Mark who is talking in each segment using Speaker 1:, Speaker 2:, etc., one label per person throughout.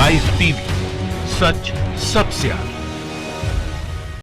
Speaker 1: Live TV, सच सबसे आगे।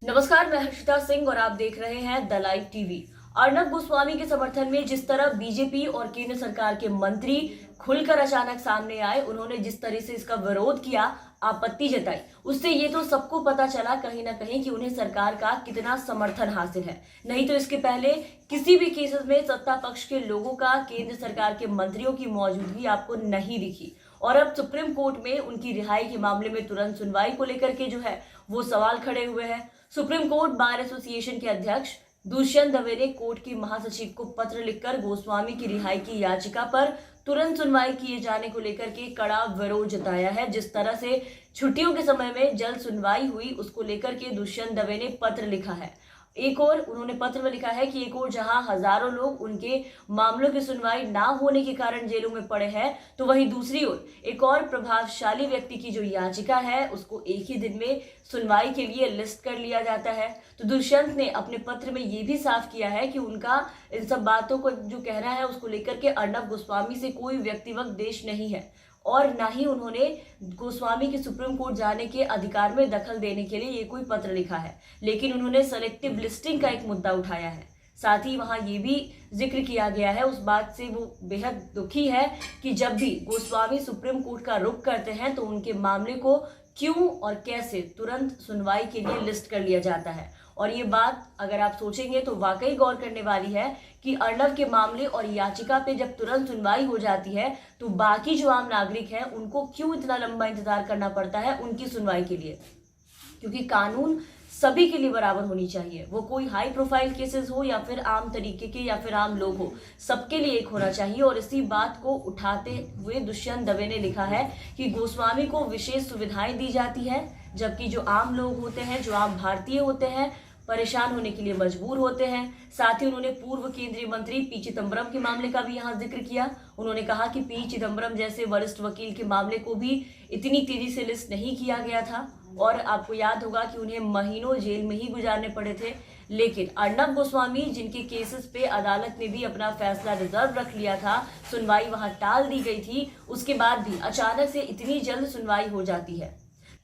Speaker 2: नमस्कार, मैं हर्षिता सिंह और आप देख रहे हैं the live TV. Arnab Goswami के समर्थन में जिस तरह बीजेपी और केंद्र सरकार के मंत्री खुलकर अचानक सामने आए, उन्होंने जिस तरह से इसका विरोध किया, आपत्ति जताई, उससे ये तो सबको पता चला कहीं ना कहीं कि उन्हें सरकार का कितना समर्थन हासिल है। नहीं तो इसके पहले किसी भी केसेस में सत्ता पक्ष के लोगों का केंद्र सरकार के मंत्रियों की मौजूदगी आपको नहीं दिखी। और अब सुप्रीम कोर्ट में उनकी रिहाई के मामले में तुरंत सुनवाई को लेकर के जो है वो सवाल खड़े हुए हैं। सुप्रीम कोर्ट बार एसोसिएशन के अध्यक्ष दुष्यंत दवे ने कोर्ट की महासचिव को पत्र लिखकर गोस्वामी की रिहाई की याचिका पर तुरंत सुनवाई किए जाने को लेकर के कड़ा विरोध जताया है। जिस तरह से छुट्टियों के समय में जल्द सुनवाई हुई, उसको लेकर के दुष्यंत दवे ने पत्र लिखा है। एक और उन्होंने पत्र में लिखा है कि एक और जहां हजारों लोग उनके मामलों की सुनवाई ना होने के कारण जेलों में पड़े हैं, तो वहीं दूसरी ओर एक और प्रभावशाली व्यक्ति की जो याचिका है उसको एक ही दिन में सुनवाई के लिए लिस्ट कर लिया जाता है। तो दुष्यंत ने अपने पत्र में ये भी साफ किया है कि उनका इन सब बातों को जो कहना है उसको लेकर के अर्नब गोस्वामी से कोई व्यक्तिगत देश नहीं है और ना ही उन्होंने गोस्वामी के सुप्रीम कोर्ट जाने के अधिकार में दखल देने के लिए ये कोई पत्र लिखा है। लेकिन उन्होंने सेलेक्टिव लिस्टिंग का एक मुद्दा उठाया है। साथ ही वहां ये भी जिक्र किया गया है, उस बात से वो बेहद दुखी है कि जब भी गोस्वामी सुप्रीम कोर्ट का रुख करते हैं तो उनके मामले को क्यों और कैसे तुरंत सुनवाई के लिए लिस्ट कर लिया जाता है। और ये बात अगर आप सोचेंगे तो वाकई गौर करने वाली है कि अर्नब के मामले और याचिका पे जब तुरंत सुनवाई हो जाती है तो बाकी जो आम नागरिक हैं उनको क्यों इतना लंबा इंतजार करना पड़ता है उनकी सुनवाई के लिए। क्योंकि कानून सभी के लिए बराबर होनी चाहिए, वो कोई हाई प्रोफाइल केसेस हो या फिर आम तरीके के या फिर आम लोग हो, सबके लिए एक होना चाहिए। और इसी बात को उठाते हुए दुष्यंत दवे ने लिखा है कि गोस्वामी को विशेष सुविधाएं दी जाती है, जबकि जो आम लोग होते हैं, जो आम भारतीय होते हैं, परेशान होने के लिए मजबूर होते हैं। साथ ही उन्होंने पूर्व केंद्रीय मंत्री पी चिदम्बरम के मामले का भी यहाँ जिक्र किया। उन्होंने कहा कि पी चिदम्बरम जैसे वरिष्ठ वकील के मामले को भी इतनी तेजी से लिस्ट नहीं किया गया था और आपको याद होगा कि उन्हें महीनों जेल में ही गुजारने पड़े थे। लेकिन अर्नब गोस्वामी जिनके केसेस पे अदालत ने भी अपना फैसला रिजर्व रख लिया था, सुनवाई वहां टाल दी गई थी, उसके बाद भी अचानक से इतनी जल्द सुनवाई हो जाती है।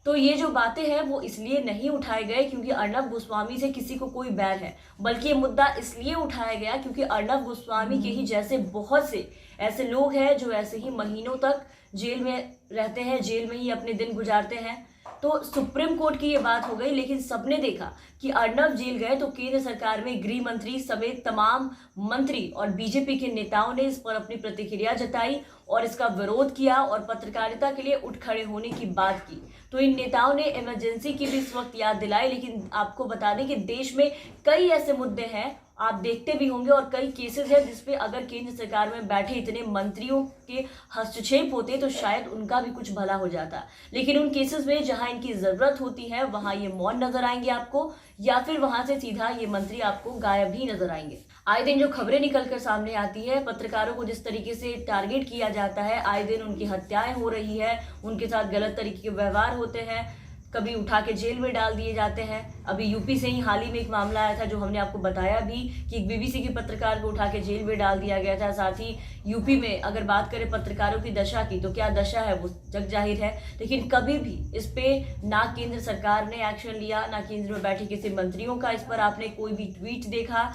Speaker 2: तो ये जो बातें हैं वो इसलिए नहीं उठाए गए क्योंकि अर्नब गोस्वामी से किसी को कोई बैर है, बल्कि ये मुद्दा इसलिए उठाया गया क्योंकि अर्नब गोस्वामी के ही जैसे बहुत से ऐसे लोग हैं जो ऐसे ही महीनों तक जेल में रहते हैं, जेल में ही अपने दिन गुजारते हैं। तो सुप्रीम कोर्ट की ये बात हो गई, लेकिन सबने देखा कि अर्नब जेल गए तो केंद्र सरकार में गृह मंत्री समेत तमाम मंत्री और बीजेपी के नेताओं ने इस पर अपनी प्रतिक्रिया जताई और इसका विरोध किया और पत्रकारिता के लिए उठ खड़े होने की बात की। तो इन नेताओं ने इमरजेंसी की भी इस वक्त याद दिलाई। लेकिन आपको बता दें कि देश में कई ऐसे मुद्दे हैं, आप देखते भी होंगे, और कई केसेस हैं जिसपे अगर केंद्र सरकार में बैठे इतने मंत्रियों के हस्तक्षेप होते तो शायद उनका भी कुछ भला हो जाता। लेकिन उन केसेस में जहां इनकी जरूरत होती है वहां ये मौन नजर आएंगे आपको, या फिर वहां से सीधा ये मंत्री आपको गायब ही नजर आएंगे। आए दिन जो खबरें निकलकर सामने आती है, पत्रकारों को जिस तरीके से टारगेट किया जाता है, आए दिन उनकी हत्याएं हो रही है, उनके साथ गलत तरीके के व्यवहार होते हैं, कभी उठा के जेल में डाल दिए जाते हैं। अभी यूपी से ही हाल ही में एक मामला आया था जो हमने आपको बताया भी कि एक बीबीसी के पत्रकार को उठा के जेल में डाल दिया गया था। साथ ही यूपी में अगर बात करें पत्रकारों की दशा की तो क्या दशा है वो जग जाहिर है। लेकिन कभी भी इस पे ना केंद्र सरकार ने एक्शन लिया, ना केंद्र में बैठे किसी मंत्रियों का इस पर आपने कोई भी ट्वीट देखा,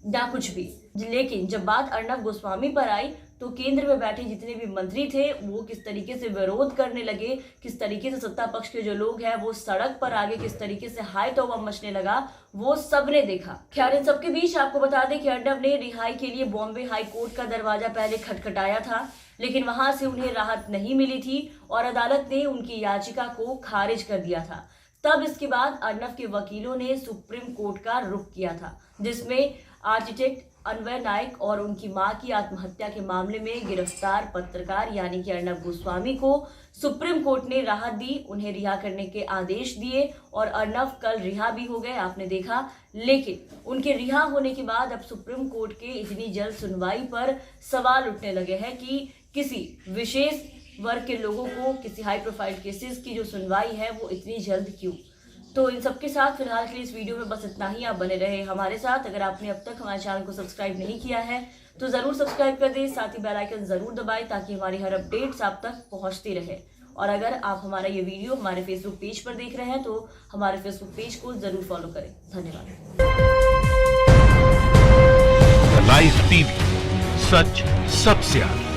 Speaker 2: ना कुछ भी। लेकिन जब बात अर्नब गोस्वामी पर आई तो केंद्र में बैठे जितने भी मंत्री थे वो किस तरीके से विरोध करने लगे, किस तरीके से सत्ता पक्ष के जो लोग हैं वो सड़क पर आगे किस तरीके से हाय तौबा मचने लगा, वो सबने देखा। खैर, इन सबके बीच आपको बता दें कि अर्नब ने रिहाई के लिए बॉम्बे हाई कोर्ट का दरवाजा पहले खटखटाया था, लेकिन वहां से उन्हें राहत नहीं मिली थी और अदालत ने उनकी याचिका को खारिज कर दिया था। तब इसके बाद अर्नब के वकीलों ने सुप्रीम कोर्ट का रुख किया था, जिसमें आर्किटेक्ट अन्वय नायक और उनकी मां की आत्महत्या के मामले में गिरफ्तार पत्रकार यानी कि अर्नब गोस्वामी को सुप्रीम कोर्ट ने राहत दी, उन्हें रिहा करने के आदेश दिए और अर्नब कल रिहा भी हो गए, आपने देखा। लेकिन उनके रिहा होने के बाद अब सुप्रीम कोर्ट के इतनी जल्द सुनवाई पर सवाल उठने लगे हैं कि किसी विशेष वर्ग के लोगों को किसी हाई प्रोफाइल केसेस की जो सुनवाई है वो इतनी जल्द क्यों। तो इन सबके साथ फिलहाल के लिए इस वीडियो में बस इतना ही। आप बने रहे हमारे साथ। अगर आपने अब तक हमारे चैनल को सब्सक्राइब नहीं किया है तो जरूर सब्सक्राइब कर दें, साथ ही बेल आइकन जरूर दबाएं ताकि हमारी हर अपडेट्स आप तक पहुंचती रहे। और अगर आप हमारा ये वीडियो हमारे फेसबुक पेज पर देख रहे हैं तो हमारे फेसबुक पेज को जरूर फॉलो करें। धन्यवाद।
Speaker 1: लाइव टीवी, सच सबसे आगे।